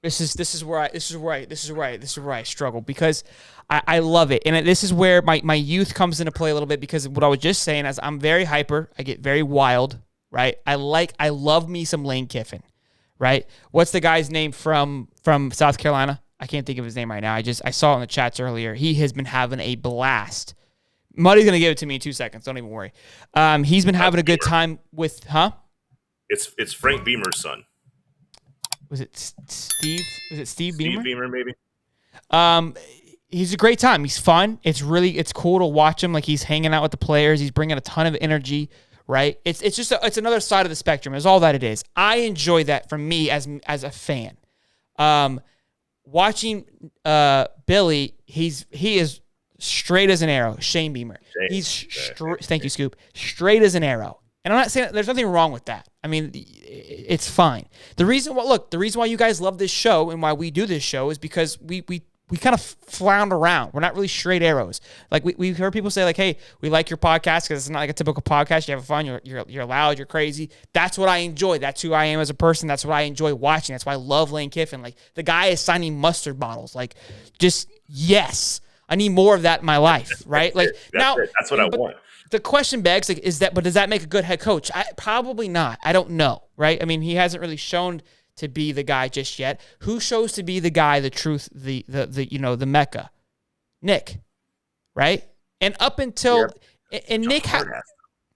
This is where I struggle because I love it, and this is where my youth comes into play a little bit because what I was just saying is I'm very hyper, I get very wild, right? I love me some Lane Kiffin, right? What's the guy's name from South Carolina? I can't think of his name right now. I saw it in the chats earlier. He has been having a blast. Muddy's gonna give it to me in 2 seconds. Don't even worry. He's been having a good time with, It's Frank Beamer's son. Was it Steve? Was it Steve Beamer? Steve Beamer, maybe. He's a great time. He's fun. It's cool to watch him. Like he's hanging out with the players. He's bringing a ton of energy. Right? It's another side of the spectrum. Is all that it is. I enjoy that from me as a fan. Watching Billy, he is straight as an arrow. Shane Beamer. Thank you, Scoop. Straight as an arrow. And I'm not saying there's nothing wrong with that. I mean, it's fine. The reason why you guys love this show and why we do this show is because we kind of flounder around. We're not really straight arrows. Like we've heard people say like, hey, we like your podcast because it's not like a typical podcast. You have fun. You're loud. You're crazy. That's what I enjoy. That's who I am as a person. That's what I enjoy watching. That's why I love Lane Kiffin. Like the guy is signing mustard bottles. Like just yes. I need more of that in my life, right? Like that's what I want. The question begs, like, but does that make a good head coach? Probably not. I don't know, right? I mean, he hasn't really shown to be the guy just yet. Who shows to be the guy, the truth, the Mecca? Nick, right? And up until Nick,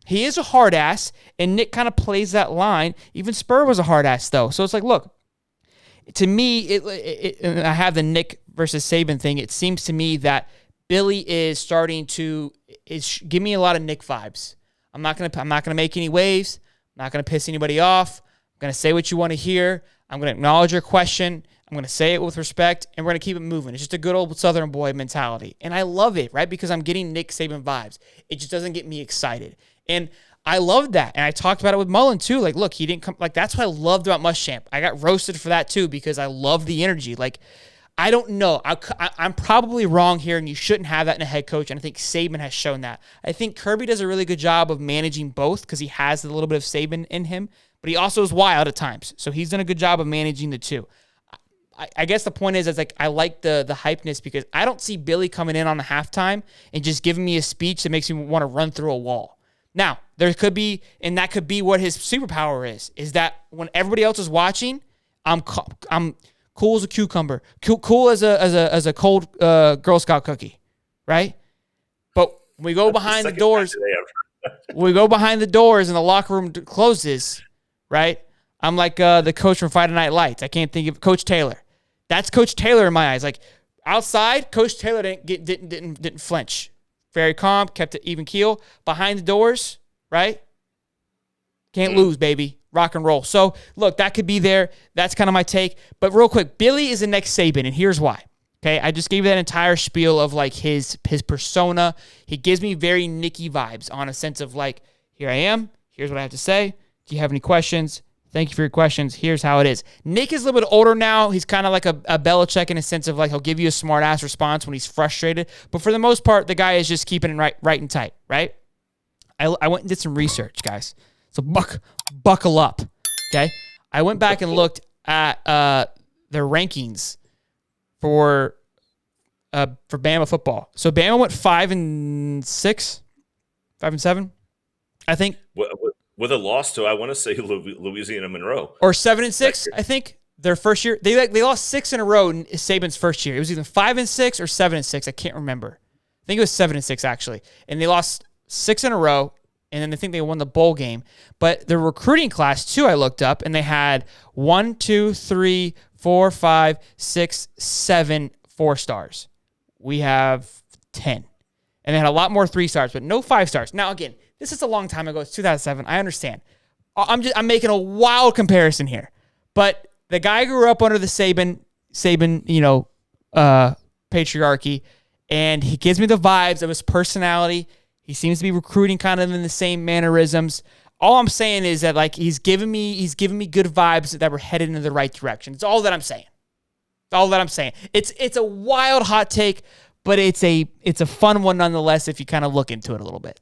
he is a hard ass, and Nick kind of plays that line. Even Spur was a hard ass though, so it's like, look, to me, and I have the Nick versus Saban thing. It seems to me that Billy is starting to give me a lot of Nick vibes. I'm not gonna make any waves. I'm not gonna piss anybody off. I'm gonna say what you want to hear. I'm gonna acknowledge your question. I'm gonna say it with respect, and we're gonna keep it moving. It's just a good old Southern boy mentality, and I love it, right? Because I'm getting Nick Saban vibes. It just doesn't get me excited, and I love that. And I talked about it with Mullen too. Like, look, he didn't come. Like, that's what I loved about Muschamp. I got roasted for that too because I love the energy. Like, I don't know. I'm probably wrong here, and you shouldn't have that in a head coach, and I think Saban has shown that. I think Kirby does a really good job of managing both because he has a little bit of Saban in him, but he also is wild at times. So he's done a good job of managing the two. I guess the point is like I like the hypeness because I don't see Billy coming in on the halftime and just giving me a speech that makes me want to run through a wall. Now, there could be, and that could be what his superpower is that when everybody else is watching, I'm cool as a cucumber, cool as a cold Girl Scout cookie, right? But when we go behind the doors, when we go behind the doors and the locker room closes, right? I'm like the coach from Friday Night Lights. I can't think of Coach Taylor. That's Coach Taylor in my eyes. Like outside, Coach Taylor didn't flinch. Very calm, kept it even keel. Behind the doors, right? Can't lose, baby. Rock and roll. So, look, that could be there. That's kind of my take. But real quick, Billy is the next Saban, and here's why. Okay, I just gave you that entire spiel of, like, his persona. He gives me very Nicky vibes on a sense of, like, here I am. Here's what I have to say. Do you have any questions? Thank you for your questions. Here's how it is. Nick is a little bit older now. He's kind of like a Belichick in a sense of, like, he'll give you a smart-ass response when he's frustrated. But for the most part, the guy is just keeping it right and tight, right? I went and did some research, guys. So buckle up, okay? I went back and looked at their rankings for Bama football. So Bama went 5-6, 5-7, I think. With a loss to, I want to say, Louisiana Monroe. Or 7-6, I think. Their first year. They lost 6 in a row in Saban's first year. It was either 5-6 or 7-6. I can't remember. I think it was 7-6, actually. And they lost 6 in a row. And then I think they won the bowl game. But the recruiting class, too, I looked up, and they had 1, 2, 3, 4, 5, 6, 7 4-stars. We have 10. And they had a lot more 3-stars, but no 5-stars. Now, again, this is a long time ago. It's 2007. I understand. I'm making a wild comparison here. But the guy grew up under the Saban, patriarchy, and he gives me the vibes of his personality. He seems to be recruiting kind of in the same mannerisms. All I'm saying is that, like, he's giving me good vibes that we're headed in the right direction. It's all that I'm saying. It's a wild hot take, but it's a fun one nonetheless if you kind of look into it a little bit.